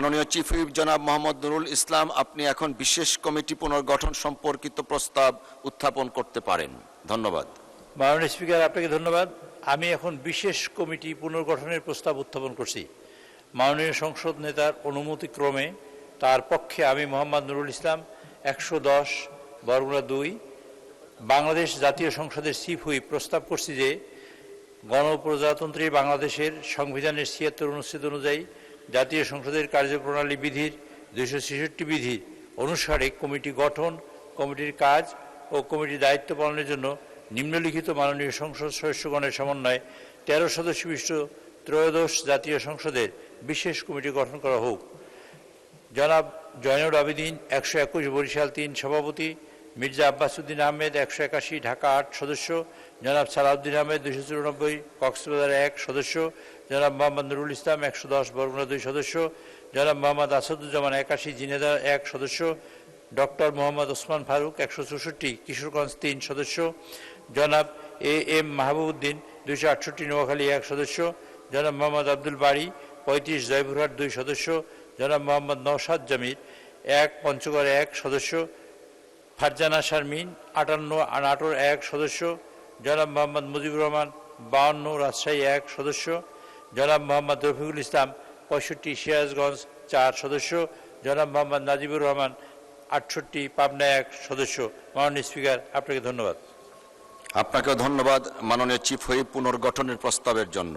মাননীয় chief whip জনাব মোহাম্মদ নুরুল ইসলাম, আপনি এখন বিশেষ কমিটি পুনর্গঠন সম্পর্কিত প্রস্তাব উত্থাপন করতে পারেন। ধন্যবাদ। মাননীয় স্পিকার, আপনাকে ধন্যবাদ। আমি এখন বিশেষ কমিটি পুনর্গঠনের প্রস্তাব উত্থাপন করছি। মাননীয় সংসদ নেতার অনুমতিক্রমে তার পক্ষে আমি মোহাম্মদ নুরুল ইসলাম 110 বরগুনা 2 বাংলাদেশ জাতীয় সংসদের চিফ হুইপ প্রস্তাব করছি যে গণপ্রজাতন্ত্রী বাংলাদেশের সংবিধানের 76 অনুচ্ছেদ অনুযায়ী জাতীয় সংসদের কার্যপ্রণালী বিধির 266 বিধি অনুসারে কমিটি গঠন, কমিটির কাজ ও কমিটির দায়িত্ব পালনের জন্য নিম্নলিখিত মাননীয় সংসদ সদস্যগণের সমন্বয়ে 13 সদস্য বিশিষ্ট ত্রয়োদশ জাতীয় সংসদের বিশেষ কমিটি গঠন করা হোক। জনাব জয়নুল আবেদিন 121 বরিশাল 3 সভাপতি, মির্জা আব্বাস উদ্দিন আহমেদ 181 ঢাকা 8 সদস্য, জনাব সালাউদ্দিন আহমেদ 294 কক্সবাজার 1 সদস্য, জনাব মোহাম্মদ নুরুল ইসলাম 110 বরগুনা 2 সদস্য, জনাব মোহাম্মদ আসাদুজ্জামান 81 ঝিনাইদহ 1 সদস্য, ডক্টর মোহাম্মদ ওসমান ফারুক 164 কিশোরগঞ্জ 3 সদস্য, জনাব এম মাহবুবউদ্দিন 268 নোয়াখালী 1 সদস্য, জনাব মোহাম্মদ আব্দুল বাড়ি 35 জয়পুরহাট 2 সদস্য, জনাব মোহাম্মদ নওশাদ জামির 1 পঞ্চগড় 1 সদস্য, ফারজানা শারমিন 58 নাটোর 1 সদস্য, জনাব মোহাম্মদ মুজিবুর রহমান 52 রাজশাহী 1 সদস্য, জনাব মোহাম্মদ রফিকুল ইসলাম 65 সিরাজগঞ্জ 4 সদস্য, জনাব মোহাম্মদ নাজিবুর রহমান 68 পাবনা 1 সদস্য। মাননীয় স্পিকার, আপনাকে ধন্যবাদ। আপনাকেও ধন্যবাদ মাননীয় চিফ হুইপ পুনর্গঠনের প্রস্তাবের জন্য।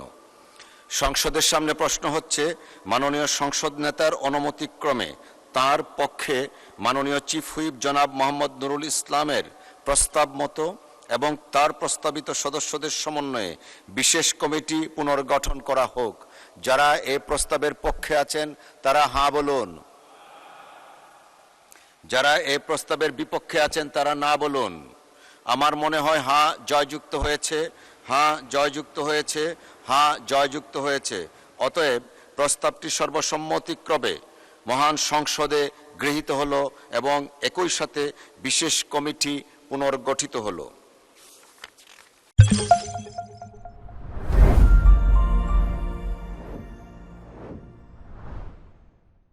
সংসদের সামনে প্রশ্ন হচ্ছে, মাননীয় সংসদ নেতার অনুমতিক্রমে তার পক্ষে মাননীয় চিফ হুইপ জনাব মোহাম্মদ নুরুল ইসলামের প্রস্তাব মতো এবং তার প্রস্তাবিত সদস্যদের সমন্বয়ে বিশেষ কমিটি পুনর্গঠন করা হোক। যারা এই প্রস্তাবের পক্ষে আছেন তারা হাঁ বলুন, যারা এই প্রস্তাবের বিপক্ষে আছেন তারা না বলুন। আমার মনে হয় হাঁ জয়যুক্ত হয়েছে, হাঁ জয়যুক্ত হয়েছে, হাঁ জয়যুক্ত হয়েছে। অতএব প্রস্তাবটি সর্বসম্মতিক্রমে মহান সংসদে গৃহীত হলো এবং একই সাথে বিশেষ কমিটি পুনর্গঠিত হলো।